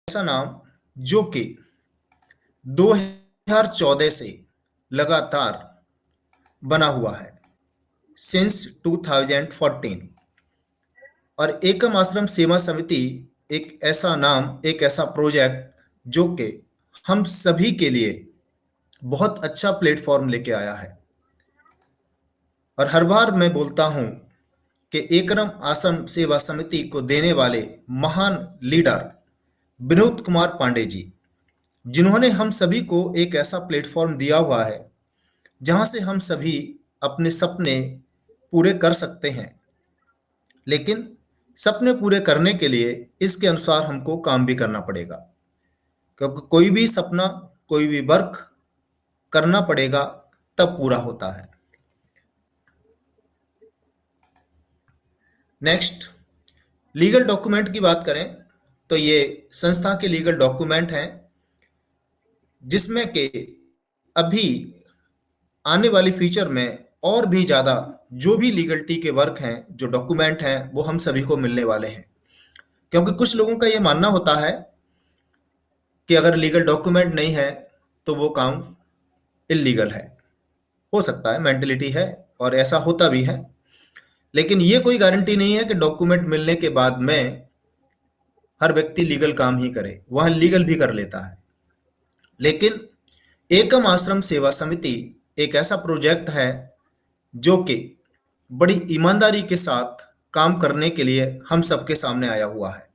ऐसा नाम जो कि 2014 से लगातार बना हुआ है, सिंस 2014। और एकम आश्रम सेवा समिति एक ऐसा नाम, एक ऐसा प्रोजेक्ट जो कि हम सभी के लिए बहुत अच्छा प्लेटफॉर्म लेके आया है। और हर बार मैं बोलता हूं कि एकम आश्रम सेवा समिति को देने वाले महान लीडर विनोद कुमार पांडे जी, जिन्होंने हम सभी को एक ऐसा प्लेटफॉर्म दिया हुआ है जहां से हम सभी अपने सपने पूरे कर सकते हैं। लेकिन सपने पूरे करने के लिए इसके अनुसार हमको काम भी करना पड़ेगा, क्योंकि कोई भी सपना, कोई भी वर्क करना पड़ेगा, तब पूरा होता है। नेक्स्ट, लीगल डॉक्यूमेंट की बात करें तो ये संस्था के लीगल डॉक्यूमेंट हैं, जिसमें कि अभी आने वाली फ्यूचर में और भी ज़्यादा जो भी लीगलिटी के वर्क हैं, जो डॉक्यूमेंट हैं, वो हम सभी को मिलने वाले हैं। क्योंकि कुछ लोगों का ये मानना होता है कि अगर लीगल डॉक्यूमेंट नहीं है तो वो काम इलीगल है। हो सकता है, मेंटलिटी है और ऐसा होता भी है, लेकिन ये कोई गारंटी नहीं है कि डॉक्यूमेंट मिलने के बाद में हर व्यक्ति लीगल काम ही करे। वह लीगल भी कर लेता है। लेकिन एकम आश्रम सेवा समिति एक ऐसा प्रोजेक्ट है जो कि बड़ी ईमानदारी के साथ काम करने के लिए हम सबके सामने आया हुआ है।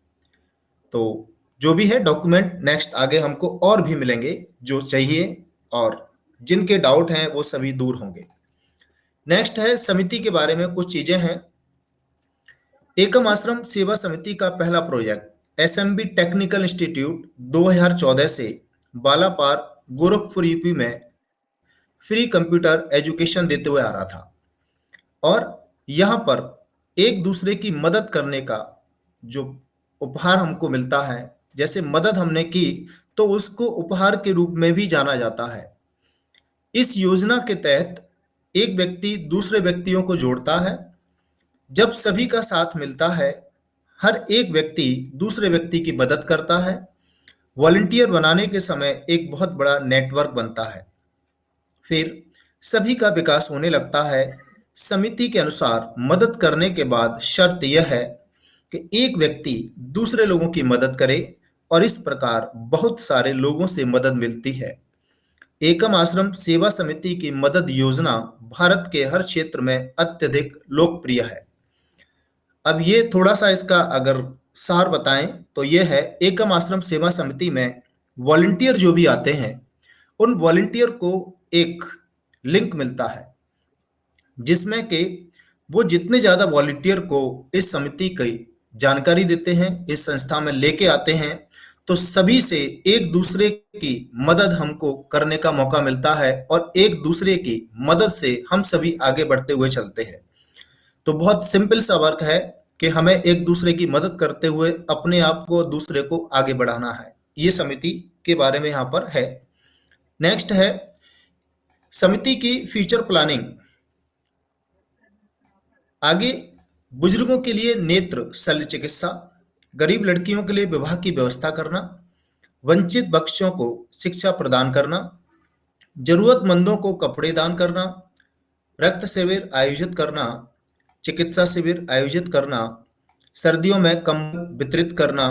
तो जो भी है डॉक्यूमेंट, नेक्स्ट आगे हमको और भी मिलेंगे जो चाहिए, और जिनके डाउट हैं वो सभी दूर होंगे। नेक्स्ट है समिति के बारे में कुछ चीजें हैं। एकम आश्रम सेवा समिति का पहला प्रोजेक्ट एसएमबी टेक्निकल इंस्टीट्यूट 2014 से बालापार गोरखपुर यूपी में फ्री कंप्यूटर एजुकेशन देते हुए आ रहा था। और यहाँ पर एक दूसरे की मदद करने का जो उपहार हमको मिलता है, जैसे मदद हमने की तो उसको उपहार के रूप में भी जाना जाता है। इस योजना के तहत एक व्यक्ति दूसरे व्यक्तियों को जोड़ता है। जब सभी का साथ मिलता है, हर एक व्यक्ति दूसरे व्यक्ति की मदद करता है। वॉलंटियर बनाने के समय एक बहुत बड़ा नेटवर्क बनता है। फिर सभी का विकास होने लगता है। समिति के अनुसार मदद करने के बाद शर्त यह है कि एक व्यक्ति दूसरे लोगों की मदद करे, और इस प्रकार बहुत सारे लोगों से मदद मिलती है। एकम आश्रम सेवा समिति की मदद योजना भारत के हर क्षेत्र में अत्यधिक लोकप्रिय है। अब ये थोड़ा सा इसका अगर सार बताएं तो ये है, एकम आश्रम सेवा समिति में वॉलंटियर जो भी आते हैं, उन वॉलंटियर को एक लिंक मिलता है जिसमें कि वो जितने ज़्यादा वॉलंटियर को इस समिति की जानकारी देते हैं, इस संस्था में लेके आते हैं, तो सभी से एक दूसरे की मदद हमको करने का मौका मिलता है, और एक दूसरे की मदद से हम सभी आगे बढ़ते हुए चलते हैं। तो बहुत सिंपल सा वर्क है कि हमें एक दूसरे की मदद करते हुए अपने आप को, दूसरे को आगे बढ़ाना है। ये समिति के बारे में यहाँ पर है। नेक्स्ट है समिति की फ्यूचर प्लानिंग। आगे बुजुर्गों के लिए नेत्र शल्य चिकित्सा, गरीब लड़कियों के लिए विवाह की व्यवस्था करना, वंचित बच्चों को शिक्षा प्रदान करना, जरूरतमंदों को कपड़े दान करना, रक्त शिविर आयोजित करना, चिकित्सा शिविर आयोजित करना, सर्दियों में कंबल वितरित करना,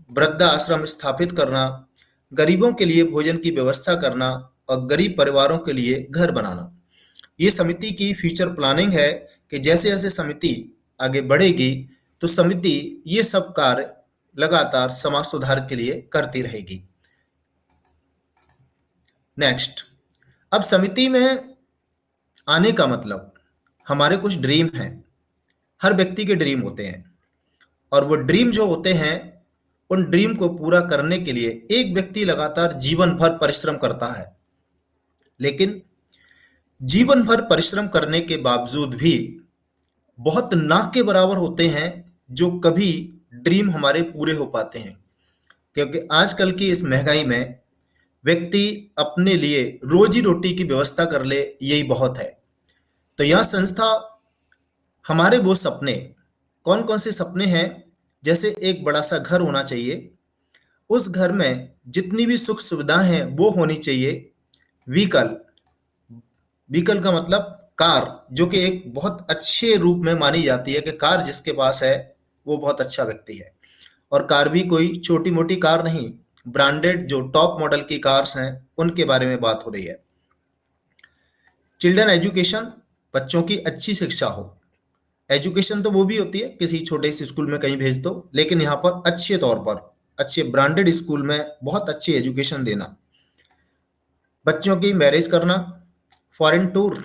वृद्धा आश्रम स्थापित करना, गरीबों के लिए भोजन की व्यवस्था करना, और गरीब परिवारों के लिए घर बनाना। ये समिति की फ्यूचर प्लानिंग है कि जैसे जैसे समिति आगे बढ़ेगी तो समिति ये सब कार्य लगातार समाज सुधार के लिए करती रहेगी। नेक्स्ट, अब समिति में आने का मतलब, हमारे कुछ ड्रीम हैं, हर व्यक्ति के ड्रीम होते हैं, और वो ड्रीम जो होते हैं, उन ड्रीम को पूरा करने के लिए एक व्यक्ति लगातार जीवन भर परिश्रम करता है। लेकिन जीवन भर परिश्रम करने के बावजूद भी बहुत ना के बराबर होते हैं जो कभी ड्रीम हमारे पूरे हो पाते हैं। क्योंकि आजकल की इस महंगाई में व्यक्ति अपने लिए रोजी रोटी की व्यवस्था कर ले, यही बहुत है। तो यह संस्था हमारे वो सपने, कौन कौन से सपने हैं, जैसे एक बड़ा सा घर होना चाहिए, उस घर में जितनी भी सुख सुविधाएं हैं वो होनी चाहिए। व्हीकल, व्हीकल का मतलब कार, जो कि एक बहुत अच्छे रूप में मानी जाती है कि कार जिसके पास है वो बहुत अच्छा व्यक्ति है। और कार भी कोई छोटी मोटी कार नहीं, ब्रांडेड जो टॉप मॉडल की कार्स हैं उनके बारे में बात हो रही है। चिल्ड्रन एजुकेशन, बच्चों की अच्छी शिक्षा हो। एजुकेशन तो वो भी होती है, किसी छोटे से स्कूल में कहीं भेज दो, लेकिन यहाँ पर अच्छे तौर पर अच्छे ब्रांडेड स्कूल में बहुत अच्छी एजुकेशन देना। बच्चों की मैरिज करना, foreign tour,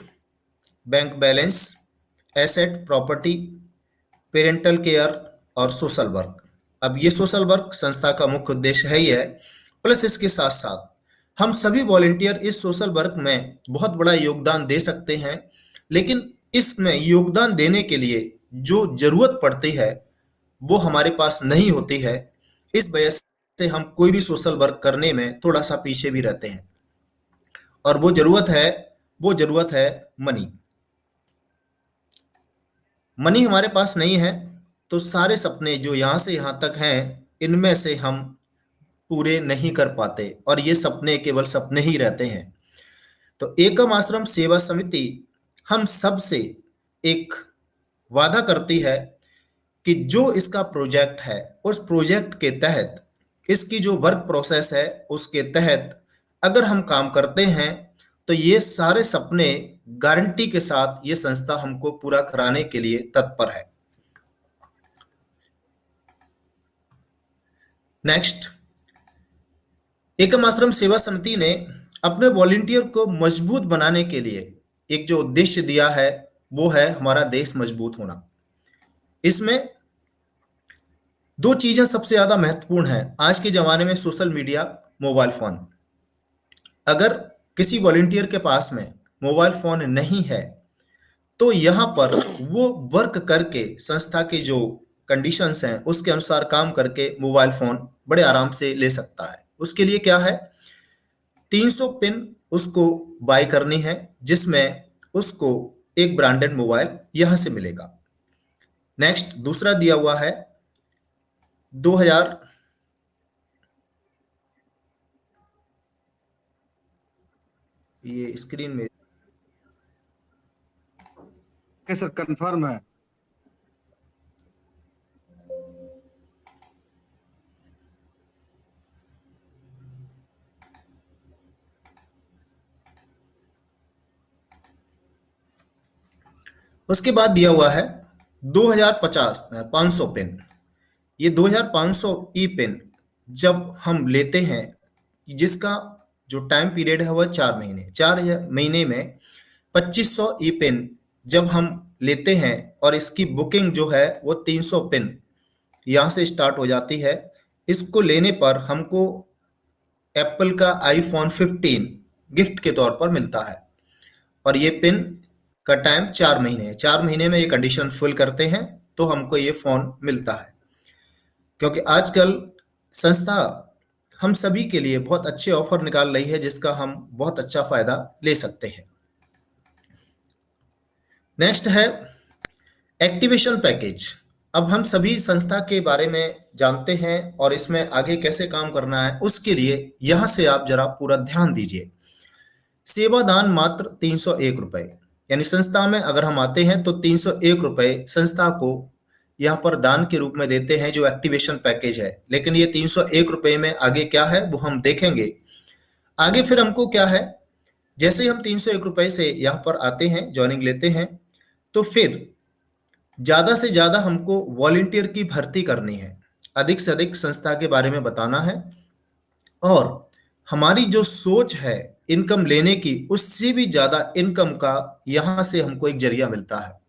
bank balance, asset property, parental care और सोशल वर्क। अब ये सोशल वर्क संस्था का मुख्य उद्देश्य है ही है, प्लस इसके साथ साथ हम सभी वॉलेंटियर इस सोशल वर्क में बहुत बड़ा योगदान दे सकते हैं। लेकिन इसमें योगदान देने के लिए जो जरूरत पड़ती है वो हमारे पास नहीं होती है। इस वजह से हम कोई भी सोशल वर्क करने में थोड़ा सा पीछे भी रहते हैं। और वो जरूरत है मनी। मनी हमारे पास नहीं है तो सारे सपने जो यहाँ से यहाँ तक हैं इनमें से हम पूरे नहीं कर पाते, और ये सपने केवल सपने ही रहते हैं। तो एकम आश्रम सेवा समिति हम सब से एक वादा करती है कि जो इसका प्रोजेक्ट है उस प्रोजेक्ट के तहत, इसकी जो वर्क प्रोसेस है उसके तहत अगर हम काम करते हैं तो ये सारे सपने गारंटी के साथ ये संस्था हमको पूरा कराने के लिए तत्पर है। नेक्स्ट, एकम आश्रम सेवा समिति ने अपने वॉलेंटियर को मजबूत बनाने के लिए एक जो उद्देश्य दिया है वो है हमारा देश मजबूत होना। इसमें दो चीजें सबसे ज्यादा महत्वपूर्ण हैं आज के जमाने में, सोशल मीडिया, मोबाइल फोन। अगर किसी वॉलेंटियर के पास में मोबाइल फोन नहीं है तो यहाँ पर वो वर्क करके संस्था के जो कंडीशंस हैं उसके अनुसार काम करके मोबाइल फोन बड़े आराम से ले सकता है। उसके लिए क्या है, 300 पिन उसको बाय करनी है जिसमें उसको एक ब्रांडेड मोबाइल यहां से मिलेगा। नेक्स्ट, दूसरा दिया हुआ है 2000, ये स्क्रीन में सर कंफर्म है। उसके बाद दिया हुआ है 2050 500 पिन। ये 2500 ई पिन जब हम लेते हैं, जिसका जो टाइम पीरियड है वह 4 महीने, 4 महीने में 2500 ई पिन जब हम लेते हैं और इसकी बुकिंग जो है वो 300 पिन यहाँ से स्टार्ट हो जाती है। इसको लेने पर हमको एप्पल का आईफोन 15 गिफ्ट के तौर पर मिलता है। और ये पिन का टाइम 4 महीने है, 4 महीने में ये कंडीशन फुल करते हैं तो हमको ये फोन मिलता है। क्योंकि आजकल संस्था हम सभी के लिए बहुत अच्छे ऑफर निकाल रही है जिसका हम बहुत अच्छा फायदा ले सकते हैं। नेक्स्ट है एक्टिवेशन पैकेज। अब हम सभी संस्था के बारे में जानते हैं और इसमें आगे कैसे काम करना है उसके लिए यहां से आप जरा पूरा ध्यान दीजिए। सेवादान मात्र 301 रुपए, यानी संस्था में अगर हम आते हैं तो 301 रुपए संस्था को यहाँ पर दान के रूप में देते हैं जो एक्टिवेशन पैकेज है। लेकिन ये 301 रुपए में आगे क्या है वो हम देखेंगे। आगे फिर हमको क्या है, जैसे ही हम 301 रुपए से यहाँ पर आते हैं, ज्वाइनिंग लेते हैं, तो फिर ज्यादा से ज्यादा हमको वॉलेंटियर की भर्ती करनी है, अधिक से अधिक संस्था के बारे में बताना है। और हमारी जो सोच है इनकम लेने की, उससे भी ज्यादा इनकम का यहां से हमको एक जरिया मिलता है।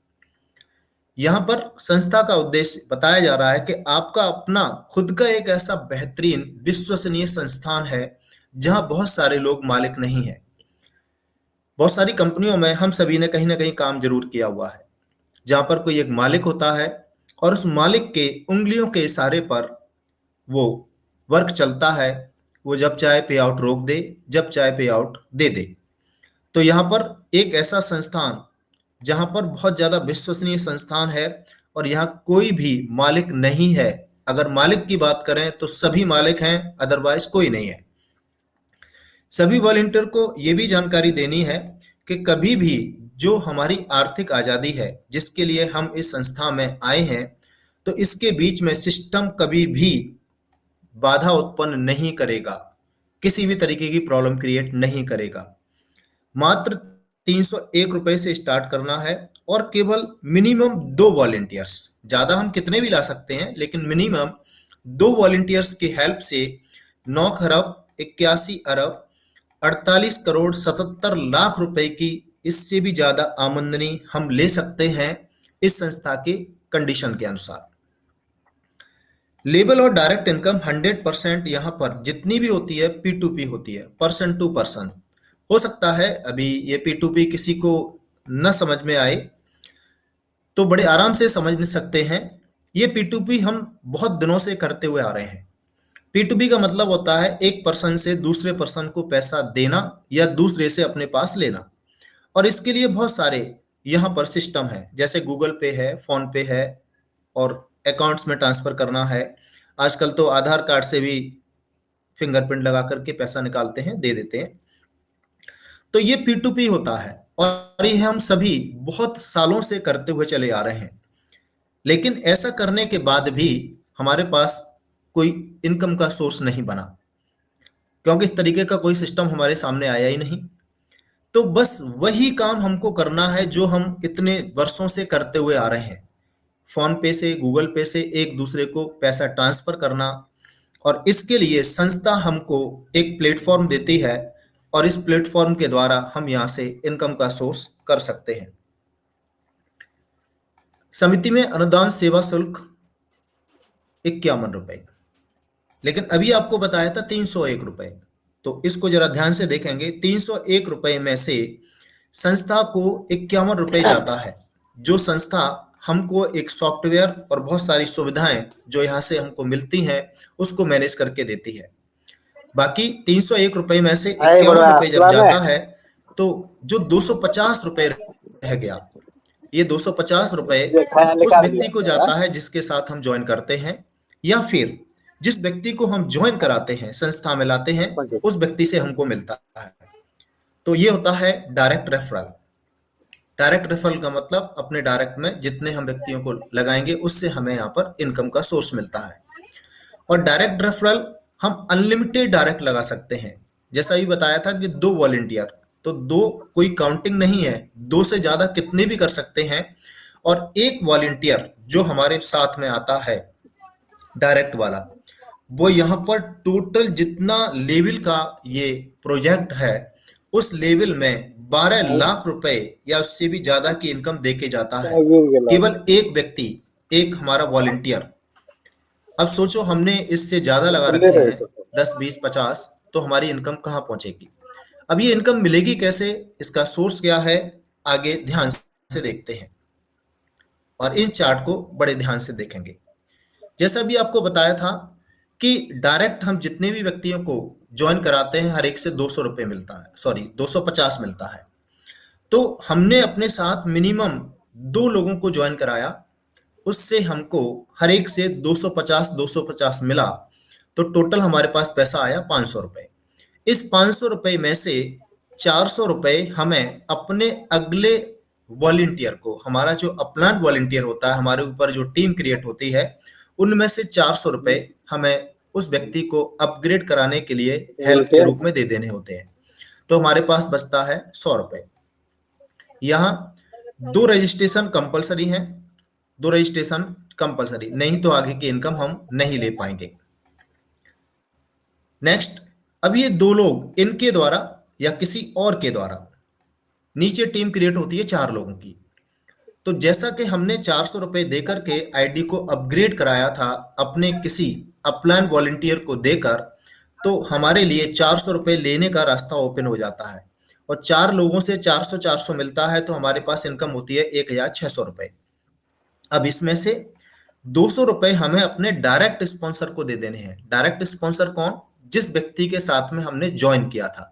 यहाँ पर संस्था का उद्देश्य बताया जा रहा है कि आपका अपना खुद का एक ऐसा बेहतरीन विश्वसनीय संस्थान है जहां बहुत सारे लोग मालिक नहीं है। बहुत सारी कंपनियों में हम सभी ने कहीं ना कहीं काम जरूर किया हुआ है जहां पर कोई एक मालिक होता है और उस मालिक के उंगलियों के इशारे पर वो वर्क चलता है। वो जब चाहे पे आउट रोक दे, जब चाहे पे आउट दे दे। तो यहाँ पर एक ऐसा संस्थान जहां पर बहुत ज्यादा विश्वसनीय संस्थान है और यहाँ कोई भी मालिक नहीं है अगर मालिक की बात करें तो सभी मालिक हैं, अदरवाइज कोई नहीं है। सभी वॉलंटियर को ये भी जानकारी देनी है कि कभी भी जो हमारी आर्थिक आज़ादी है जिसके लिए हम इस संस्था में आए हैं, तो इसके बीच में सिस्टम कभी भी बाधा उत्पन्न नहीं करेगा, किसी भी तरीके की प्रॉब्लम क्रिएट नहीं करेगा। मात्र 301 रुपए से स्टार्ट करना है और केवल मिनिमम 2 वॉलेंटियर्स, ज़्यादा हम कितने भी ला सकते हैं लेकिन मिनिमम 2 वॉलेंटियर्स की हेल्प से 9 खरब 81 अरब 48 करोड़ 77 लाख रुपए की, इससे भी ज़्यादा आमदनी हम ले सकते हैं इस संस्था के कंडीशन के अनुसार। लेबल और डायरेक्ट इनकम 100% यहाँ पर जितनी भी होती है P2P होती है, पर्सन टू पर्सन। हो सकता है अभी ये P2P किसी को न समझ में आए, तो बड़े आराम से समझ सकते हैं। ये P2P हम बहुत दिनों से करते हुए आ रहे हैं। P2P का मतलब होता है एक पर्सन से दूसरे पर्सन को पैसा देना या दूसरे से अपने पास लेना, और इसके लिए बहुत सारे यहाँ पर सिस्टम है, जैसे गूगल पे है, फोन पे है, और अकाउंट्स में ट्रांसफर करना है। आजकल तो आधार कार्ड से भी फिंगरप्रिंट लगा करके पैसा निकालते हैं, दे देते हैं। तो ये P2P होता है और ये हम सभी बहुत सालों से करते हुए चले आ रहे हैं। लेकिन ऐसा करने के बाद भी हमारे पास कोई इनकम का सोर्स नहीं बना, क्योंकि इस तरीके का कोई सिस्टम हमारे सामने आया ही नहीं। तो बस वही काम हमको करना है जो हम इतने वर्षों से करते हुए आ रहे हैं, फोन पे से, गूगल पे से एक दूसरे को पैसा ट्रांसफर करना। और इसके लिए संस्था हमको एक प्लेटफॉर्म देती है और इस प्लेटफॉर्म के द्वारा हम यहाँ से इनकम का सोर्स कर सकते हैं। समिति में अनुदान सेवा शुल्क 51 रुपए, लेकिन अभी आपको बताया था 301 रुपए। तो इसको जरा ध्यान से देखेंगे, 301 रुपए में से संस्था को 51 रुपए जाता है, जो संस्था हमको एक सॉफ्टवेयर और बहुत सारी सुविधाएं जो यहाँ से हमको मिलती हैं उसको मैनेज करके देती है। बाकी 301 रुपए में से 51 रुपए जब जाता है तो जो 250 रुपए रह गया, ये 250 रुपए उस व्यक्ति को जाता है जिसके साथ हम ज्वाइन करते हैं, या फिर जिस व्यक्ति को हम ज्वाइन कराते हैं, संस्था में लाते हैं, उस व्यक्ति से हमको मिलता है। तो ये होता है डायरेक्ट रेफरल। डायरेक्ट रेफरल का मतलब अपने डायरेक्ट में जितने हम व्यक्तियों को लगाएंगे उससे हमें यहाँ पर इनकम का सोर्स मिलता है। और डायरेक्ट रेफरल हम अनलिमिटेड डायरेक्ट लगा सकते हैं। जैसा भी बताया था कि 2 वॉलेंटियर, तो 2 कोई काउंटिंग नहीं है, 2 से ज्यादा कितने भी कर सकते हैं। और एक वॉलेंटियर जो हमारे साथ में आता है डायरेक्ट वाला, वो यहाँ पर टोटल जितना लेवल का ये प्रोजेक्ट है उस लेवल में 12 लाख रुपए या उससे भी ज्यादा की इनकम देके जाता है, केवल एक व्यक्ति, एक हमारा वॉलेंटियर। अब सोचो हमने इससे ज्यादा लगा रखे हैं 10, 20, 50, तो हमारी इनकम कहाँ पहुंचेगी। अब ये इनकम मिलेगी कैसे, इसका सोर्स क्या है, आगे ध्यान से देखते हैं और इन चार्ट को बड़े ध्यान से देखेंगे। जैसा भी आपको बताया था कि डायरेक्ट हम जितने भी व्यक्तियों को ज्वाइन कराते हैं हर एक से 200 रुपए मिलता है, सॉरी 250 मिलता है। तो हमने अपने साथ मिनिमम 2 लोगों को ज्वाइन कराया, उससे हमको हर एक से 250 मिला, तो टोटल हमारे पास पैसा आया 500 रुपए। इस 500 रुपए में से 400 रुपए हमें अपने अगले वॉलेंटियर को, हमारा जो अपलान वॉलेंटियर होता है, हमारे ऊपर जो टीम क्रिएट होती है, उनमें से 400 रुपए हमें उस व्यक्ति को अपग्रेड कराने के लिए हेल्प के रूप में दे देने होते हैं। तो हमारे पास बचता है 100 रुपए। यहाँ 2 रजिस्ट्रेशन कंपलसरी है, 2 रजिस्ट्रेशन कंपलसरी, नहीं तो आगे की इनकम हम नहीं ले पाएंगे। नेक्स्ट, अब ये 2 लोग इनके द्वारा या किसी और के द्वारा नीचे टीम क्रिएट होती है 4 लोगों की। तो जैसा कि हमने 400 रुपए देकर के आईडी को अपग्रेड कराया था अपने किसी अपलाइन वॉलंटियर को देकर, तो हमारे लिए 400 रुपए लेने का रास्ता ओपन हो जाता है और 4 लोगों से 400 मिलता है, तो हमारे पास इनकम होती है 1600 रुपए। अब इसमें से 200 रुपए हमें अपने डायरेक्ट स्पॉन्सर को दे देने हैं। डायरेक्ट स्पॉन्सर कौन, जिस व्यक्ति के साथ में हमने ज्वाइन किया था।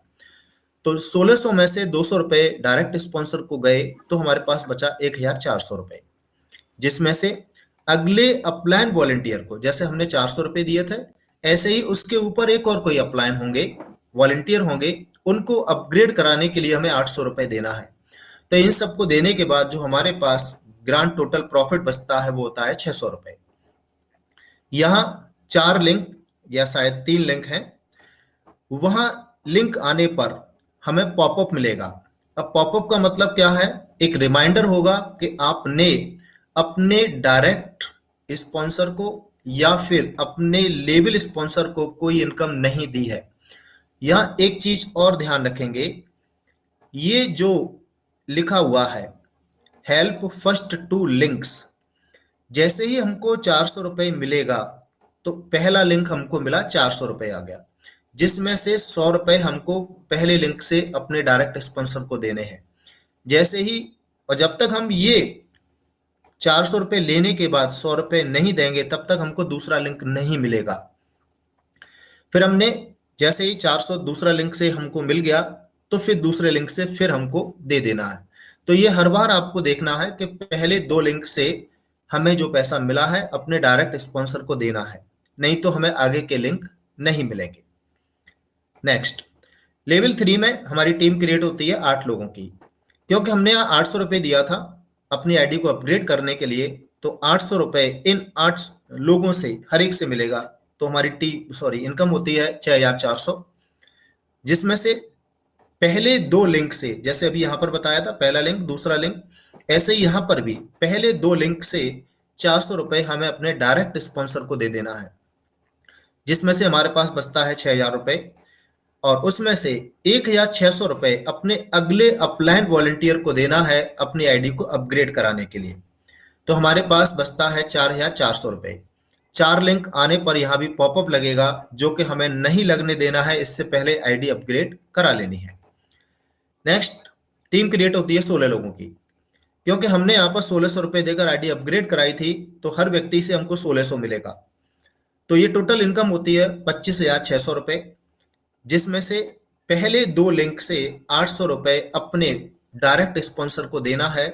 तो 1600 में से 200 रुपए डायरेक्ट स्पॉन्सर को गए, तो हमारे पास बचा 1400 रुपए, जिसमें से अगले अपलाइन वॉलंटियर को, जैसे हमने 400 रुपए दिए थे, ऐसे ही उसके ऊपर एक और कोई अपलाइन होंगे, वॉलंटियर होंगे, उनको अपग्रेड कराने के लिए हमें 800 रुपए देना है। तो इन सबको देने के बाद जो हमारे पास ग्रांड टोटल प्रॉफिट बचता है वो होता है 600 रुपए। यहाँ 4 लिंक या शायद 3 लिंक हैं, वहां लिंक आने पर हमें पॉपअप मिलेगा। अब पॉपअप का मतलब क्या है? एक रिमाइंडर होगा कि आपने अपने डायरेक्ट स्पॉन्सर को या फिर अपने लेबल स्पॉन्सर को कोई इनकम नहीं दी है। यहाँ एक चीज और ध्यान रखेंगे, ये जो लिखा हुआ है हेल्प फर्स्ट टू लिंक्स, जैसे ही हमको 400 रुपए मिलेगा तो पहला लिंक हमको मिला, 400 रुपए आ गया, जिसमें से 100 रुपए हमको पहले लिंक से अपने डायरेक्ट स्पॉन्सर को देने हैं। जैसे ही, और जब तक हम ये 400 रुपए लेने के बाद 100 रुपए नहीं देंगे तब तक हमको दूसरा लिंक नहीं मिलेगा। फिर हमने जैसे ही 400 दूसरा लिंक से हमको मिल गया तो फिर दूसरे लिंक से फिर हमको दे देना है। तो ये हर बार आपको देखना है कि पहले 2 लिंक से हमें जो पैसा मिला है अपने डायरेक्ट स्पॉन्सर को देना है, नहीं तो हमें आगे के लिंक नहीं मिलेंगे। नेक्स्ट, लेवल 3 में हमारी टीम क्रिएट होती है 8 लोगों की। क्योंकि हमने यहाँ 800 रुपए दिया था अपनी आईडी को अपग्रेड करने के लिए, तो 800 रुपए इन 8 लोगों से हर एक से मिलेगा। तो हमारी इनकम होती है 6400, जिसमें से पहले 2 लिंक से, जैसे अभी यहां पर बताया था पहला लिंक दूसरा लिंक, ऐसे ही यहां पर भी पहले 2 लिंक से 400 रुपए हमें अपने डायरेक्ट स्पॉन्सर को दे देना है, जिसमें से हमारे पास बचता है 6000 रुपए। और उसमें से 1600 रुपए अपने अगले अपलाइन वॉलंटियर को देना है अपनी आईडी को अपग्रेड कराने के लिए। तो हमारे पास बचता है 4400 रुपए। 4 लिंक आने पर यहाँ भी पॉपअप लगेगा, जो कि हमें नहीं लगने देना है, इससे पहले आईडी अपग्रेड करा लेनी है। नेक्स्ट, टीम क्रिएट होती है 16 लोगों की। क्योंकि हमने यहाँ पर 1600 रुपए देकर आईडी अपग्रेड कराई थी, तो हर व्यक्ति से हमको 1600 मिलेगा। तो ये टोटल इनकम होती है 25,600 रुपए, जिसमें से पहले 2 लिंक से 800 रुपए अपने डायरेक्ट स्पॉन्सर को देना है।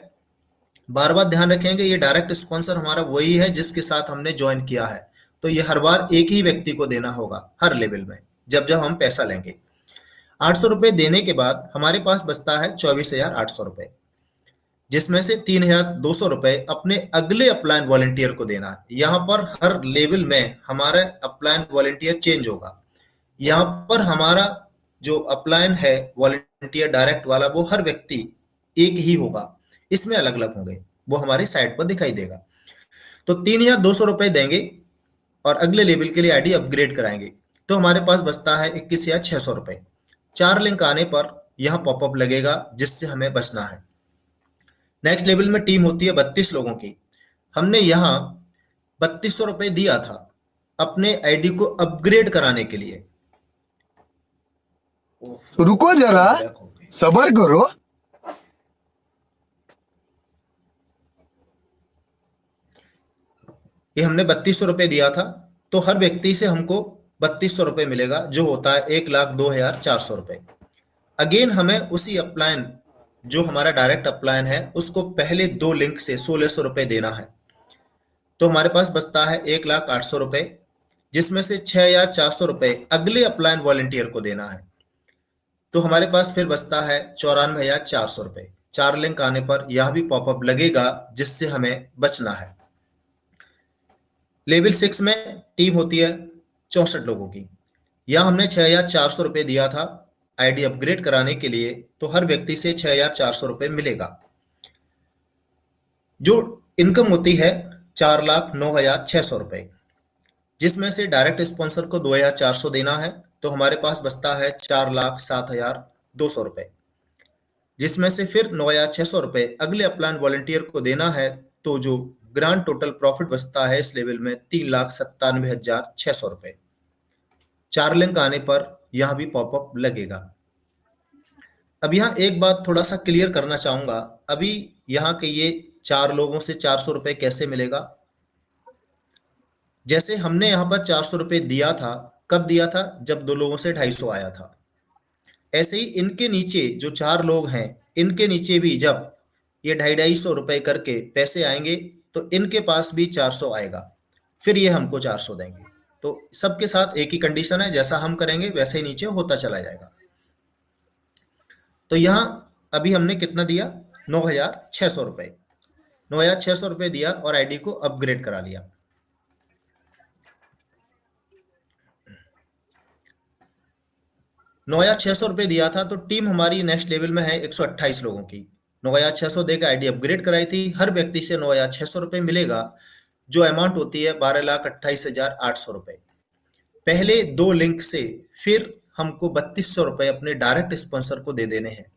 बार बार ध्यान रखेंगे, ये डायरेक्ट स्पॉन्सर हमारा वही है जिसके साथ हमने ज्वाइन किया है, तो ये हर बार एक ही व्यक्ति को देना होगा हर लेवल में जब जब हम पैसा लेंगे। 800 रुपए देने के बाद हमारे पास बचता है 24,800 रुपए, जिसमें से 3,200 रुपए अपने अगले अपलाइन वॉलंटियर को देना है। यहाँ पर हर लेवल में हमारा अपलाइन वॉलंटियर चेंज होगा। यहाँ पर हमारा जो अपलाइन है वॉलंटियर डायरेक्ट वाला, वो हर व्यक्ति एक ही होगा, इसमें अलग अलग होंगे, वो हमारी साइट पर दिखाई देगा। तो 3,200 रुपए देंगे और अगले लेवल के लिए आईडी अपग्रेड कराएंगे, तो हमारे पास बचता है 21,600 रुपए। 4 लिंक आने पर यहाँ पॉपअप लगेगा, जिससे हमें बचना है। नेक्स्ट लेवल में टीम होती है 32 लोगों की। हमने यहाँ 3200 रुपए दिया था अपने आईडी को अपग्रेड कराने के लिए। रुको जरा, सबर करो। ये हमने 3200 रुपए दिया था, तो हर व्यक्ति से हमको 3200 रुपए मिलेगा, जो होता है 1,02,400 रुपए। अगेन हमें उसी अपलाइन, जो हमारा डायरेक्ट अपलाइन है, उसको पहले 2 लिंक से 1600 रुपए देना है। तो हमारे पास बचता है 1,08,000 रुपए, जिसमें से 6,400 रुपए अगले अपलाइन वॉलंटियर को देना है। तो हमारे पास फिर बचता है 94,400 रुपए। 4 लिंक आने पर यह भी पॉपअप लगेगा, जिससे हमें बचना है। लेवल 6 में टीम होती है 64 लोगों की। यहाँ हमने 6,400 रुपए दिया था आईडी अपग्रेड कराने के लिए, तो हर व्यक्ति से 6,400 रुपए मिलेगा। जो इनकम होती है 4,09,600 रुपए, जिसमें से डायरेक्ट स्पॉन्सर को 2,400 देना है, तो हमारे पास बचता है 4,07,200 रुपए, जिसमें से फिर 9,600 रुपए अगले अपलाइन वॉलंटियर को देना है। तो जो ग्रांड टोटल प्रॉफिट बचता है इस लेवल में 3,97,600 रुपए। 4 लिंक आने पर यहां भी पॉपअप लगेगा। अब यहाँ एक बात थोड़ा सा क्लियर करना चाहूंगा, अभी यहाँ के ये 4 लोगों से 400 रुपए कैसे मिलेगा। जैसे हमने यहाँ पर 400 रुपए दिया था, कब दिया था? जब 2 लोगों से 250 आया था। ऐसे ही इनके नीचे जो 4 लोग हैं, इनके नीचे भी जब ये 250 रुपए करके पैसे आएंगे, तो इनके पास भी 400 आएगा, फिर ये हमको 400 देंगे। तो सबके साथ एक ही कंडीशन है, जैसा हम करेंगे वैसे ही नीचे होता चला जाएगा। तो यहाँ अभी हमने कितना दिया, 9,600 रुपये, 9,600 रुपये दिया और आईडी को अपग्रेड करा लिया। ₹9,600 दिया था तो टीम हमारी नेक्स्ट लेवल में है 128 लोगों की। 9,600 देकर आईडी अपग्रेड कराई थी, हर व्यक्ति से 9,600 रुपये मिलेगा, जो अमाउंट होती है 12,28,800 रुपये। पहले 2 लिंक से फिर हमको 3,200 रुपये अपने डायरेक्ट स्पॉन्सर को दे देने हैं।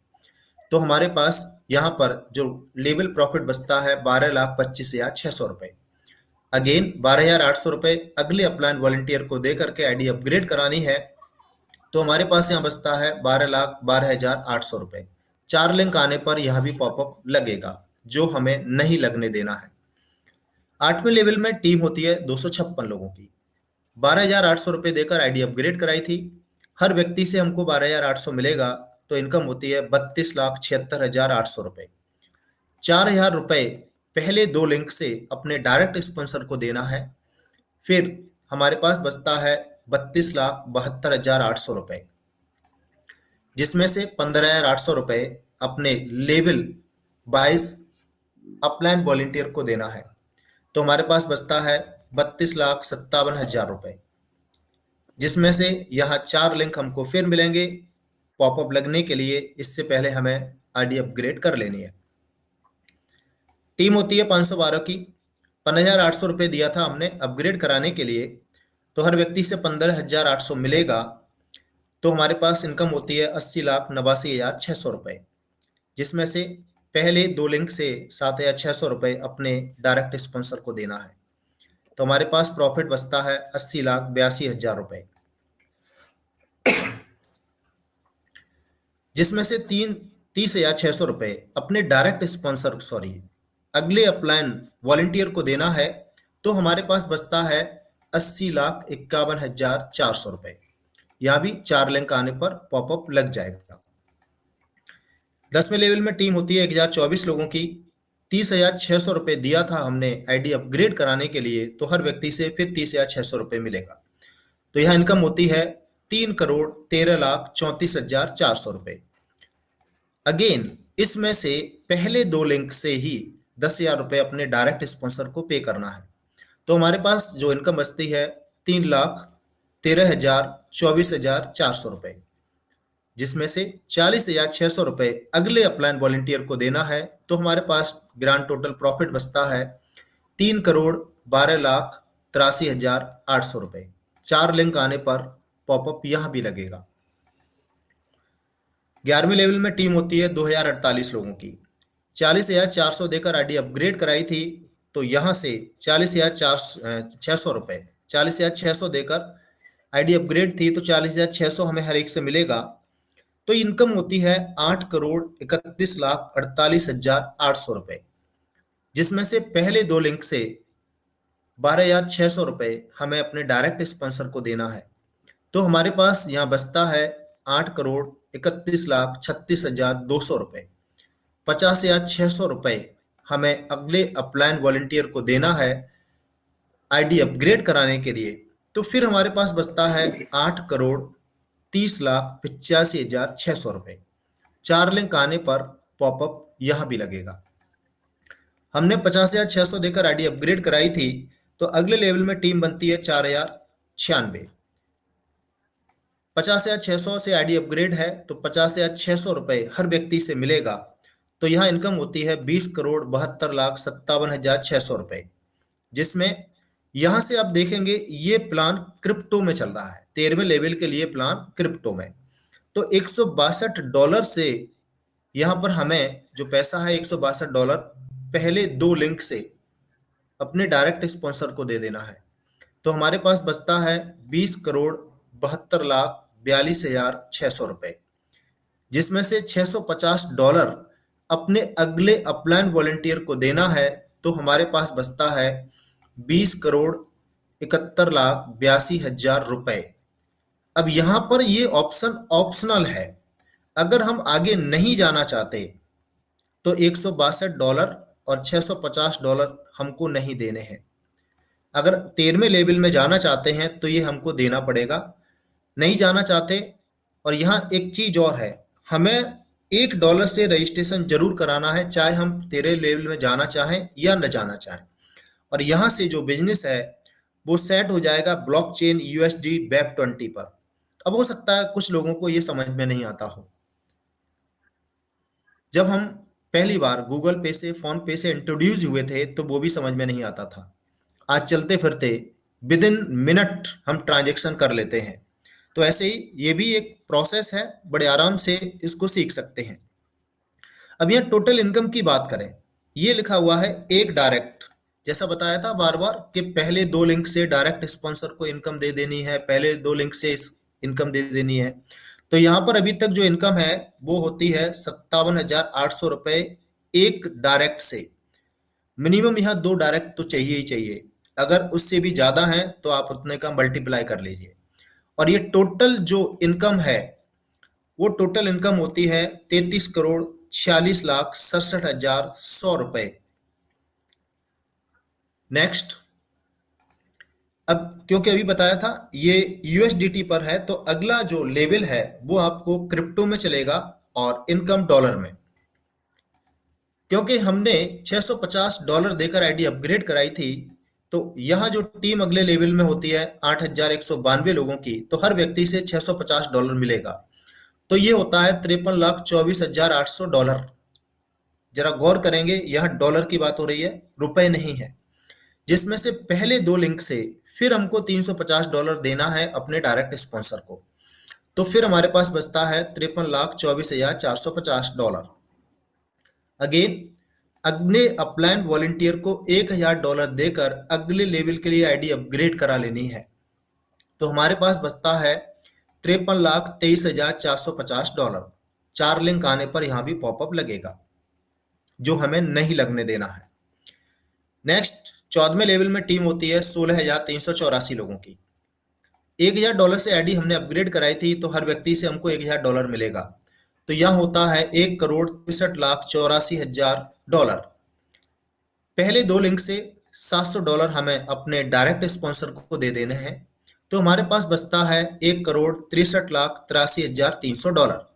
तो हमारे पास यहाँ पर जो लेवल प्रॉफिट बचता है 12,25,600 रुपये। अगेन 12,800 रुपये अगले अपलाइन वॉलंटियर को दे करके आईडी अपग्रेड करानी है, तो हमारे पास यहाँ बचता है 12,12,800 रुपये। 4 लिंक आने पर यह भी पॉपअप लगेगा, जो हमें नहीं लगने देना है। 8वें लेवल में टीम होती है 256 लोगों की। 12,800 रुपये देकर आईडी अपग्रेड कराई थी, हर व्यक्ति से हमको 12,800 मिलेगा, तो इनकम होती है 32,76,800 रुपये। 4,000 रुपये पहले 2 लिंक से अपने डायरेक्ट स्पॉन्सर को देना है, फिर हमारे पास बचता है 32,72,800 रुपये, जिसमें से 15,800 रुपये अपने लेवल 22 अपलाइन वॉलंटियर को देना है। तो हमारे पास बचता है 32,57,000 रुपये, जिसमें से यहाँ 4 लिंक हमको फिर मिलेंगे पॉपअप लगने के लिए। इससे पहले हमें आईडी अपग्रेड कर लेनी है। टीम होती है 512 की। 15,800 रुपये दिया था हमने अपग्रेड कराने के लिए, तो हर व्यक्ति से 15,800 मिलेगा, तो हमारे पास इनकम होती है 80,89,600 रुपये, जिसमें से पहले 2 लिंक से 7,600 रुपये अपने डायरेक्ट स्पॉन्सर को देना है। तो हमारे पास प्रॉफिट बचता है 80,82,000 रुपये, जिसमें से 30,600 रुपये अपने डायरेक्ट स्पॉन्सर अगले अपलाइन वॉलंटियर को देना है। तो हमारे पास बचता है 80,51,400 रुपये। यह भी 4 लिंक आने पर पॉपअप लग जाएगा। 10वें लेवल में टीम होती है 1,024 लोगों की। 30,600 रुपये दिया था हमने आईडी अपग्रेड कराने के लिए, तो हर व्यक्ति से फिर 30,600 रुपये मिलेगा। तो यह इनकम होती है 3,13,34,400 रुपये। अगेन इसमें से पहले 2 लिंक से ही 10,000 रुपये अपने डायरेक्ट स्पॉन्सर को पे करना है। तो हमारे पास जो इनकम बचती है 3,13,24,400 रुपये, जिसमें से 40,600 रुपये अगले अपलाइन वॉलंटियर को देना है। तो हमारे पास ग्रांड टोटल प्रॉफिट बचता है 3,12,83,800 रुपये। 4 लिंक आने पर पॉपअप यहाँ भी लगेगा। 11वें लेवल में टीम होती है 2,048 लोगों की। 40,400 देकर आईडी अपग्रेड कराई थी, तो यहाँ से 40,600 रुपये 40,600 देकर आईडी अपग्रेड थी, तो 40,600 हमें हर एक से मिलेगा। तो इनकम होती है 8,31,48,800 रुपये, जिसमें से पहले 2 लिंक से 12,600 रुपये हमें अपने डायरेक्ट स्पॉन्सर को देना है। तो हमारे पास यहाँ बचता है 8,31,36,200 रुपये। 50,600 रुपये हमें अगले अपलाइन वॉलंटियर को देना है आईडी अपग्रेड कराने के लिए। तो फिर हमारे पास बचता है 8,30,85,600 रुपये। 4 लिंक आने पर पॉपअप यहाँ भी लगेगा। हमने 50,600 देकर आईडी अपग्रेड कराई थी, तो अगले लेवल में टीम बनती है 4,096। 50,600 से आईडी अपग्रेड है, तो 50,600 रुपये हर व्यक्ति से मिलेगा। तो यहाँ इनकम होती है 20,72,57,600 रुपये, जिसमें यहाँ से आप देखेंगे ये प्लान क्रिप्टो में चल रहा है। 13वें लेवल के लिए प्लान क्रिप्टो में, तो $162 से यहाँ पर हमें जो पैसा है $162 पहले 2 लिंक से अपने डायरेक्ट स्पॉन्सर को दे देना है। तो हमारे पास बचता है $20,72,42,600 रुपये, जिसमें से $650 अपने अगले अपलाइन वॉलंटियर को देना है। तो हमारे पास बचता है 20,71,82,000 रुपये। अब यहाँ पर ये ऑप्शन ऑप्शनल है, अगर हम आगे नहीं जाना चाहते तो $162 और $650 हमको नहीं देने हैं। अगर 13वें लेवल में जाना चाहते हैं तो ये हमको देना पड़ेगा, नहीं जाना चाहते। और यहाँ एक चीज और है, हमें $1 से रजिस्ट्रेशन जरूर कराना है, चाहे हम 13 लेवल में जाना चाहें या न जाना चाहें। और यहाँ से जो बिजनेस है वो सेट हो जाएगा ब्लॉकचेन USD BEP20 पर। अब हो सकता है कुछ लोगों को ये समझ में नहीं आता हो। जब हम पहली बार गूगल पे से, फोन पे से इंट्रोड्यूस हुए थे तो वो भी समझ में नहीं आता था। आज चलते फिरते विद इन मिनट हम ट्रांजेक्शन कर लेते हैं। तो ऐसे ही ये भी एक प्रोसेस है, बड़े आराम से इसको सीख सकते हैं। अब यहाँ टोटल इनकम की बात करें, ये लिखा हुआ है एक डायरेक्ट, जैसा बताया था बार बार कि पहले 2 लिंक से डायरेक्ट स्पॉन्सर को इनकम दे देनी है, पहले 2 लिंक से इनकम दे देनी है। तो यहाँ पर अभी तक जो इनकम है वो होती है 57,800 रुपए एक डायरेक्ट से। मिनिमम यहाँ 2 डायरेक्ट तो चाहिए ही चाहिए, अगर उससे भी ज्यादा है तो आप उतने का मल्टीप्लाई कर लीजिए। और ये टोटल जो इनकम है वो टोटल इनकम होती है 33,46,67,100 रुपए। नेक्स्ट, अब क्योंकि अभी बताया था ये USDT पर है, तो अगला जो लेवल है वो आपको क्रिप्टो में चलेगा और इनकम डॉलर में। क्योंकि हमने $650 देकर आईडी अपग्रेड कराई थी, तो यहाँ जो टीम अगले लेवल में होती है 8,192 लोगों की, तो हर व्यक्ति से $650 मिलेगा। तो ये होता है $53,24,800। जरा गौर करेंगे, यहाँ डॉलर की बात हो रही है, रुपए नहीं है। जिसमें से पहले 2 लिंक से फिर हमको $350 देना है अपने डायरेक्ट स्पॉन्सर को। तो फिर हमारे पास बचता है $53,24,450। अगेन अगले अपलाइन वॉलंटियर को $1,000 देकर अगले लेवल के लिए आईडी अपग्रेड करा लेनी है। तो हमारे पास बचता है $53,23,450। 4 लिंक आने पर यहाँ भी पॉपअप लगेगा, जो हमें नहीं लगने देना है। नेक्स्ट, 14वें लेवल में टीम होती है 16,384 लोगों की। $1,000 से आईडी हमने अपग्रेड कराई थी, तो हर व्यक्ति से हमको $1,000 मिलेगा। तो यह होता है $1,63,84,000। पहले 2 लिंक से $700 हमें अपने डायरेक्ट स्पॉन्सर को दे देने हैं। तो हमारे पास बचता है $1,63,83,300।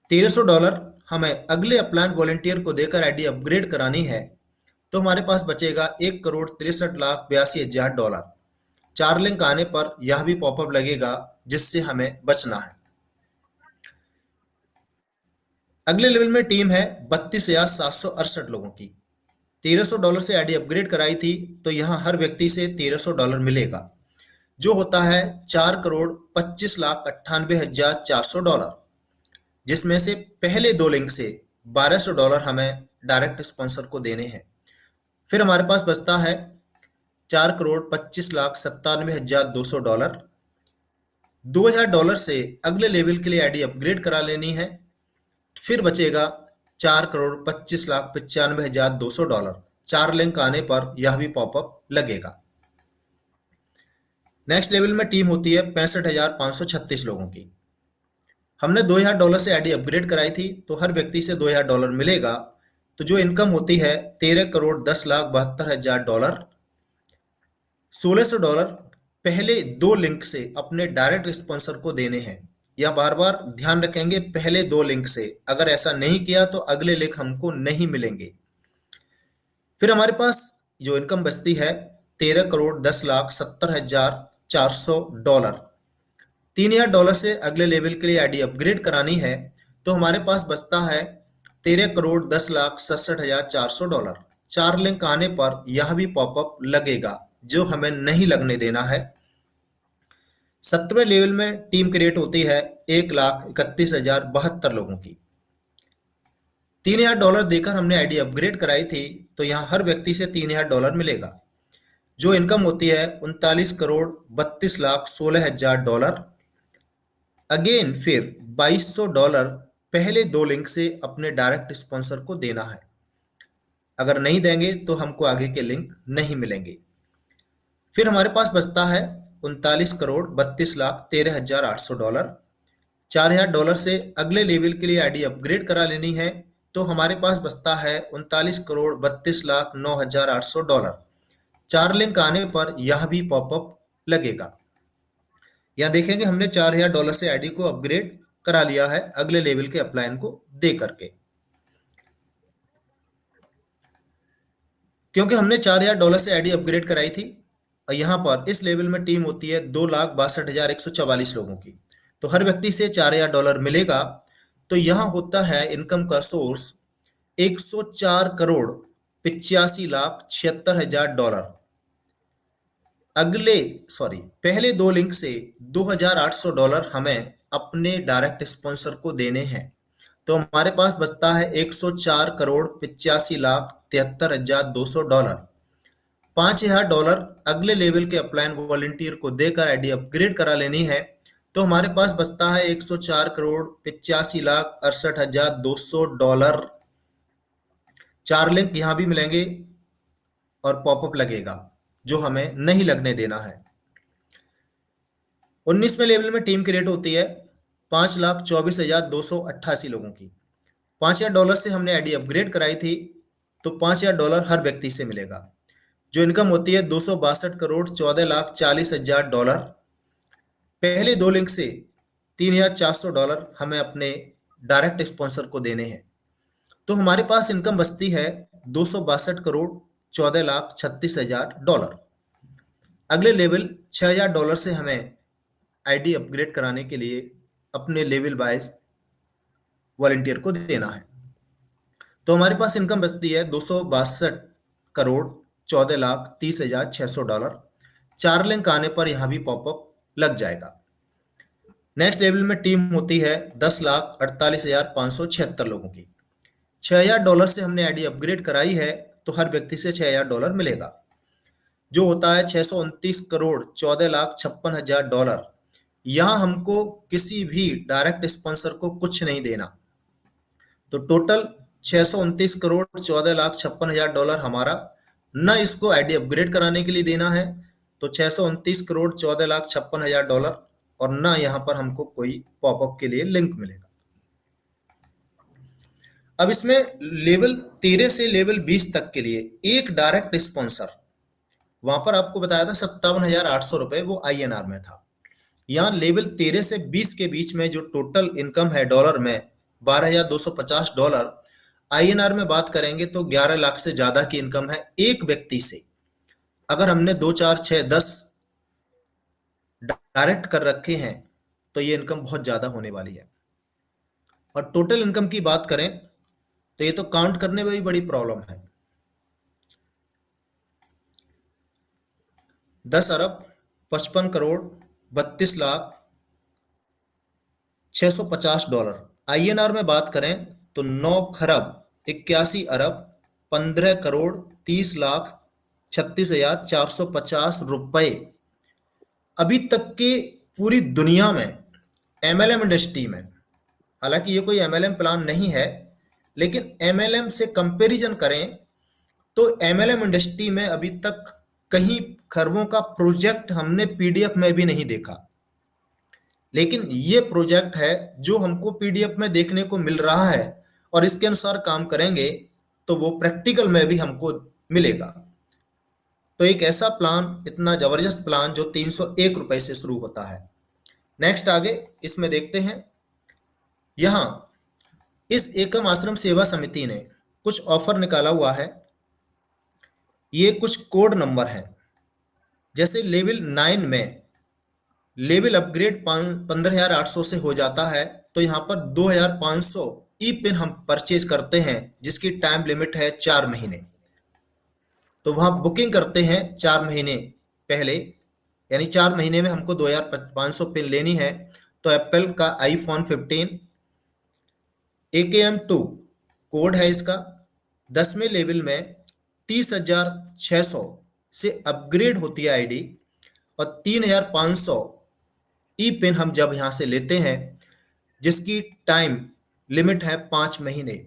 $1,300 हमें अगले अपलाइन वॉलंटियर को देकर आईडी अपग्रेड करानी है। तो हमारे पास बचेगा $1,63,82,000। 4 लिंक आने पर यह भी पॉपअप लगेगा, जिससे हमें बचना है। अगले लेवल में टीम है 32,768 लोगों की। $1,300 से आईडी अपग्रेड कराई थी, तो यहाँ हर व्यक्ति से $1,300 मिलेगा, जो होता है $4,25,98,400। जिसमें से पहले 2 लिंक से $1,200 हमें डायरेक्ट स्पॉन्सर को देने हैं। फिर हमारे पास बचता है $4,25,97,200। $2,000 से अगले लेवल के लिए आईडी अपग्रेड करा लेनी है। फिर बचेगा $4,25,95,200। 4 लिंक आने पर यह भी पॉपअप लगेगा। नेक्स्ट लेवल में टीम होती है 65,536 लोगों की। हमने $2,000 से आईडी अपग्रेड कराई थी, तो हर व्यक्ति से $2,000 मिलेगा। तो जो इनकम होती है $13,10,72,000। $1,600 पहले 2 लिंक से अपने डायरेक्ट स्पॉन्सर को देने हैं। यह बार बार ध्यान रखेंगे, पहले 2 लिंक से, अगर ऐसा नहीं किया तो अगले लिंक हमको नहीं मिलेंगे। फिर हमारे पास जो इनकम बचती है $13,10,70,400। $3,000 से अगले लेवल के लिए आईडी अपग्रेड करानी है, तो हमारे पास बचता है $13,10,67,400। 4 लिंक आने पर यह भी पॉपअप लगेगा, जो हमें नहीं लगने देना है। 17वें लेवल में टीम क्रिएट होती है 1,31,072 लोगों की। $3,000 देकर हमने आईडी अपग्रेड कराई थी, तो यहाँ हर व्यक्ति से $3,000 मिलेगा। जो इनकम होती है $39,32,16,000। अगेन फिर $2,200 पहले 2 लिंक से अपने डायरेक्ट स्पॉन्सर को देना है। अगर नहीं देंगे तो हमको आगे के लिंक नहीं मिलेंगे। फिर हमारे पास बचता है $39,32,13,800। $4,000 से अगले लेवल के लिए आईडी अपग्रेड करा लेनी है। तो हमारे पास बचता है 39,32,09,800 डॉलर। 4 लिंक आने पर यह भी पॉपअप लगेगा। यहाँ देखेंगे हमने 4,000 डॉलर से आईडी को अपग्रेड करा लिया है अगले लेवल के अपलाइन को दे करके। क्योंकि हमने 4,000 डॉलर से आईडी अपग्रेड कराई थी और यहाँ पर इस लेवल में टीम होती है 2,62,144 लोगों की, तो हर व्यक्ति से 4,000 डॉलर मिलेगा। तो यहाँ होता है इनकम का सोर्स 104,85,76,000 डॉलर। पहले 2 लिंक से 2,800 डॉलर हमें अपने डायरेक्ट स्पॉन्सर को देने हैं। तो हमारे पास बचता है 104,85,73,200 डॉलर। 5,000 डॉलर अगले लेवल के अपलाइन वॉलंटियर को देकर आईडी अपग्रेड करा लेनी है। तो हमारे पास बचता है 104,85,68,200 डॉलर। 4 लिंक यहाँ भी मिलेंगे और पॉपअप लगेगा जो हमें नहीं लगने देना है। 19वें लेवल में टीम की रेट होती है 5,24,288 लोगों की। 5,000 डॉलर से हमने आईडी अपग्रेड कराई थी, तो 5,000 डॉलर हर व्यक्ति से मिलेगा। जो इनकम होती है 262,14,40,000 डॉलर। पहले 2 लिंक से 3,400 डॉलर हमें अपने डायरेक्ट स्पॉन्सर को देने हैं। तो हमारे पास इनकम बचती है 262,14,36,000 डॉलर। अगले लेवल 6,000 डॉलर से हमें आईडी अपग्रेड कराने के लिए अपने लेवल वाइज वॉलंटियर को देना है। तो हमारे पास इनकम बचती है 262,14,30,600 डॉलर। 4 लिंक आने पर यहाँ भी पॉपअप लग जाएगा। नेक्स्ट लेवल में टीम होती है 10,48,576 लोगों की। 6,000 डॉलर से हमने आईडी अपग्रेड कराई है, तो हर व्यक्ति से 6,000 डॉलर मिलेगा, जो होता है 629,14,56,000 डॉलर। यहाँ हमको किसी भी डायरेक्ट स्पॉन्सर को कुछ नहीं देना, तो टोटल 629,14,56,000 डॉलर हमारा न इसको आईडी अपग्रेड कराने के लिए देना है, तो 629,14,56,000 डॉलर, और ना यहाँ पर हमको कोई पॉपअप के लिए लिंक मिलेगा। अब इसमें लेवल 13 से लेवल 20 तक के लिए एक डायरेक्ट स्पॉन्सर, वहां पर आपको बताया था 57,800 रुपए, वो INR में था। यहाँ लेवल 13 से 20 के बीच में जो टोटल इनकम है डॉलर में 12,250 डॉलर। INR में बात करेंगे तो 11 लाख से ज्यादा की इनकम है एक व्यक्ति से। अगर हमने 2, 4, 6, 10 डायरेक्ट कर रखे हैं तो ये इनकम बहुत ज्यादा होने वाली है। और टोटल इनकम की बात करें तो ये तो काउंट करने में भी बड़ी प्रॉब्लम है। 10,55,32,650 डॉलर। INR में बात करें तो 9,81,15,30,36,450 रुपए। अभी तक के पूरी दुनिया में MLM इंडस्ट्री में, हालांकि ये कोई MLM प्लान नहीं है, लेकिन MLM से कंपैरिजन करें तो MLM इंडस्ट्री में अभी तक कहीं खरबों का प्रोजेक्ट हमने PDF में भी नहीं देखा। लेकिन ये प्रोजेक्ट है जो हमको PDF में देखने को मिल रहा है, और इसके अनुसार काम करेंगे तो वो प्रैक्टिकल में भी हमको मिलेगा। तो एक ऐसा प्लान, इतना जबरदस्त प्लान जो 301 रुपए से शुरू होता है। नेक्स्ट आगे इसमें देखते हैं। यहाँ इस एकम आश्रम सेवा समिति ने कुछ ऑफर निकाला हुआ है। ये कुछ कोड नंबर हैं। जैसे लेवल 9 में लेवल अपग्रेड 15,800 से हो जाता है, तो यहाँ पर 2,500 ई पिन हम परचेज करते हैं, जिसकी टाइम लिमिट है 4 महीने। तो वहां बुकिंग करते हैं 4 महीने पहले, यानी 4 महीने में हमको 2,500 पिन लेनी है। तो एप्पल का iPhone 15 AKM2 कोड है इसका। 10वें लेवल में 30,600 से अपग्रेड होती है आईडी, और 3,500 ई पिन हम जब यहां से लेते हैं, जिसकी टाइम लिमिट है 5 महीने।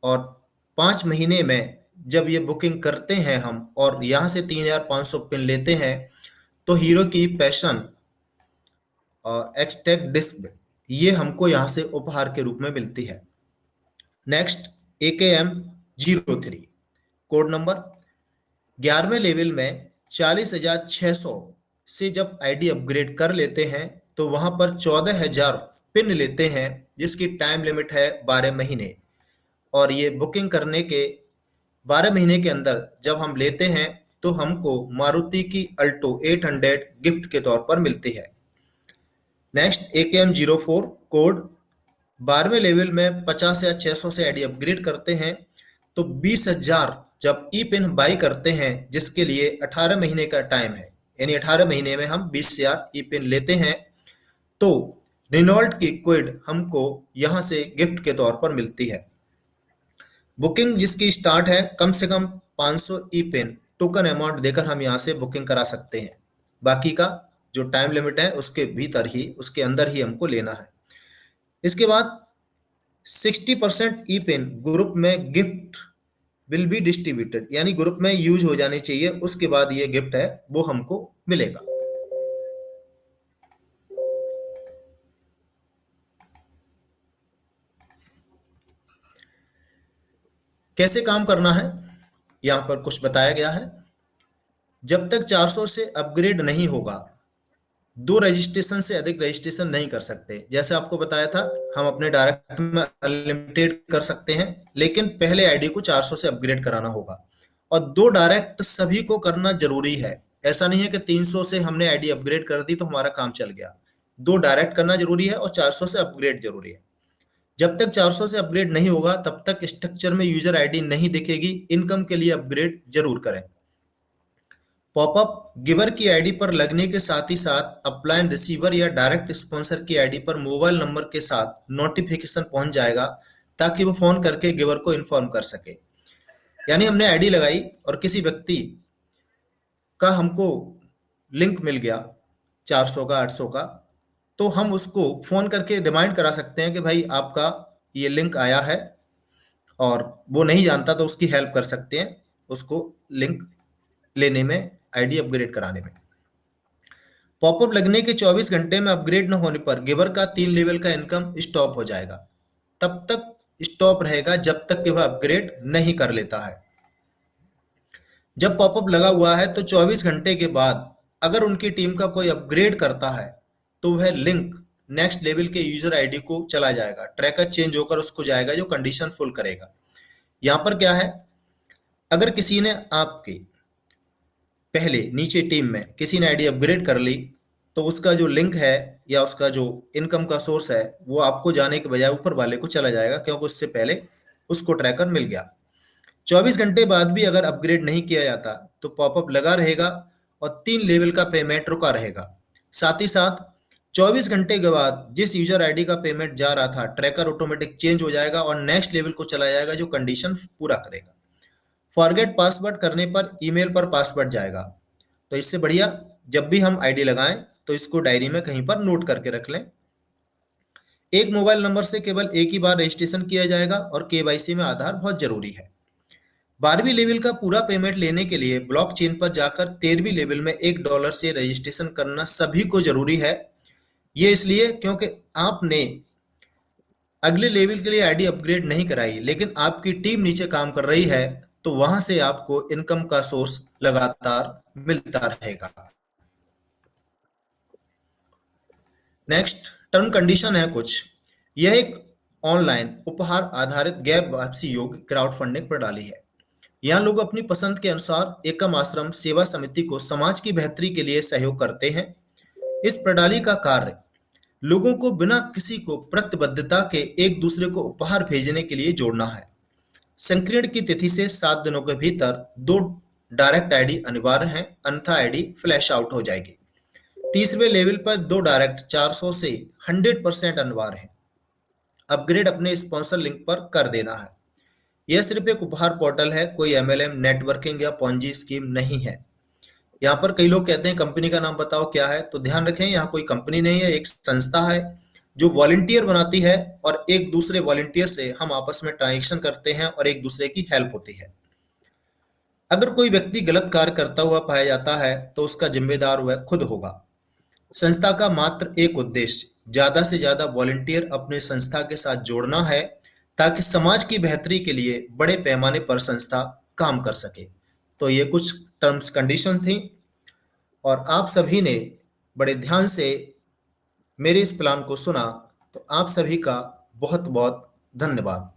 और 5 महीने में जब ये बुकिंग करते हैं हम और यहाँ से 3,500 पिन लेते हैं, तो हीरो की पैशन और एक्सटेक डिस्क ये हमको यहाँ से उपहार के रूप में मिलती है। Next AKM03। कोड नंबर 11वें लेवल में 40,600 से जब आईडी अपग्रेड कर लेते हैं तो वहां पर 14,000 पिन लेते हैं, जिसकी टाइम लिमिट है 12 महीने। और ये बुकिंग करने के 12 महीने के अंदर जब हम लेते हैं तो हमको मारुति की अल्टो 800 गिफ्ट के तौर पर मिलती है। नेक्स्ट AKM04 कोड 12वें लेवल में 50,600 से आईडी अपग्रेड करते हैं तो 20,000 जब ई पिन बाई करते हैं, जिसके लिए 18 महीने का टाइम है, यानी 18 महीने में हम 20,000 ई पिन लेते हैं तो रिनॉल्ट की क्विड हमको यहां से गिफ्ट के तौर पर मिलती है। बुकिंग जिसकी स्टार्ट है कम से कम 500 ई पिन टोकन अमाउंट देकर हम यहां से बुकिंग करा सकते हैं। बाकी का जो टाइम लिमिट है उसके भीतर ही, उसके अंदर ही हमको लेना है। इसके बाद 60% ई पिन ग्रुप में गिफ्ट विल बी डिस्ट्रीब्यूटेड, यानी ग्रुप में यूज हो जानी चाहिए, उसके बाद ये गिफ्ट है वो हमको मिलेगा। कैसे काम करना है यहां पर कुछ बताया गया है। जब तक 400 से अपग्रेड नहीं होगा, 2 रजिस्ट्रेशन से अधिक रजिस्ट्रेशन नहीं कर सकते। जैसे आपको बताया था, हम अपने डायरेक्ट में अनलिमिटेड कर सकते हैं, लेकिन पहले आईडी को 400 से अपग्रेड कराना होगा। और 2 डायरेक्ट सभी को करना जरूरी है। ऐसा नहीं है कि 300 से हमने आईडी अपग्रेड कर दी तो हमारा काम चल गया। 2 डायरेक्ट करना जरूरी है और 400 से अपग्रेड जरूरी है। जब तक 400 से अपग्रेड नहीं होगा तब तक स्ट्रक्चर में यूजर आईडी नहीं दिखेगी। इनकम के लिए अपग्रेड जरूर करें। पॉपअप गिवर की आईडी पर लगने के साथ ही साथ अपलाइन रिसीवर या डायरेक्ट स्पॉन्सर की आईडी पर मोबाइल नंबर के साथ नोटिफिकेशन पहुंच जाएगा, ताकि वो फोन करके गिवर को इन्फॉर्म कर सके। यानी हमने आईडी लगाई और किसी व्यक्ति का हमको लिंक मिल गया 400 का 800 का, तो हम उसको फोन करके रिमाइंड करा सकते हैं कि भाई आपका ये लिंक आया है, और वो नहीं जानता तो उसकी हेल्प कर सकते हैं उसको लिंक लेने में, आईडी अपग्रेड कराने में। पॉपअप लगने के 24 घंटे में अपग्रेड न होने पर गिवर का 3 लेवल का इनकम स्टॉप हो जाएगा। तब तक स्टॉप रहेगा जब तक कि वह अपग्रेड नहीं कर लेता है। जब पॉपअप लगा हुआ है तो 24 घंटे के बाद अगर उनकी टीम का कोई अपग्रेड करता है तो वह लिंक नेक्स्ट लेवल के यूजर आईडी को चला जाएगा, ट्रैकर चेंज होकर उसको जाएगा जो कंडीशन फुल करेगा। यहां पर क्या है, अगर किसी ने आपके पहले नीचे टीम में किसी ने आईडी अपग्रेड कर ली तो उसका जो लिंक है या उसका जो इनकम का सोर्स है वो आपको जाने के बजाय ऊपर वाले को चला जाएगा, क्योंकि उससे पहले उसको ट्रैकर मिल गया। 24 घंटे बाद भी अगर अपग्रेड नहीं किया जाता तो पॉपअप लगा रहेगा और 3 लेवल का पेमेंट रुका रहेगा। साथ ही साथ 24 घंटे के बाद जिस यूजर आईडी का पेमेंट जा रहा था, ट्रैकर ऑटोमेटिक चेंज हो जाएगा और नेक्स्ट लेवल को चला जाएगा जो कंडीशन पूरा करेगा। फॉरगेट पासवर्ड करने पर ईमेल पर पासवर्ड जाएगा। तो इससे बढ़िया जब भी हम आईडी लगाएं तो इसको डायरी में कहीं पर नोट करके रख लें। एक मोबाइल नंबर से केवल एक ही बार रजिस्ट्रेशन किया जाएगा और केवाईसी में आधार बहुत जरूरी है। 12वीं लेवल का पूरा पेमेंट लेने के लिए ब्लॉकचेन पर जाकर 13वीं लेवल में $1 से रजिस्ट्रेशन करना सभी को जरूरी है। ये इसलिए क्योंकि आपने अगले लेवल के लिए आईडी अपग्रेड नहीं कराई, लेकिन आपकी टीम नीचे काम कर रही है, तो वहां से आपको इनकम का सोर्स लगातार मिलता रहेगा। नेक्स्ट टर्म कंडीशन है कुछ। यह एक ऑनलाइन उपहार आधारित गैर वापसी योग्य क्राउड फंडिंग प्रणाली है। यहाँ लोग अपनी पसंद के अनुसार एकम आश्रम सेवा समिति को समाज की बेहतरी के लिए सहयोग करते हैं। इस प्रणाली का कार्य लोगों को बिना किसी को प्रतिबद्धता के एक दूसरे को उपहार भेजने के लिए जोड़ना है। संकीर्ण की तिथि से 7 दिनों के भीतर 2 डायरेक्ट आईडी अनिवार्य है, अन्यथा आईडी फ्लैश आउट हो जाएगी। तीसरे लेवल पर 2 डायरेक्ट 400 से 100% अनिवार्य है। अपग्रेड अपने स्पॉन्सर लिंक पर कर देना है। यह सिर्फ एक उपहार पोर्टल है, कोई MLM नेटवर्किंग या पॉन्जी स्कीम नहीं है। यहाँ पर कई लोग कहते हैं कंपनी का नाम बताओ क्या है, तो ध्यान रखें यहाँ कोई कंपनी नहीं है, एक संस्था है जो वॉलंटियर बनाती है और एक दूसरे वॉलंटियर से हम आपस में ट्रांजैक्शन करते हैं और एक दूसरे की हेल्प होती है। अगर कोई व्यक्ति गलत कार्य करता हुआ पाया जाता है तो उसका जिम्मेदार वह खुद होगा। संस्था का मात्र एक उद्देश्य ज्यादा से ज्यादा वॉलंटियर अपने संस्था के साथ जोड़ना है, ताकि समाज की बेहतरी के लिए बड़े पैमाने पर संस्था काम कर सके। तो ये कुछ टर्म्स कंडीशन थी और आप सभी ने बड़े ध्यान से मेरे इस प्लान को सुना, तो आप सभी का बहुत बहुत धन्यवाद।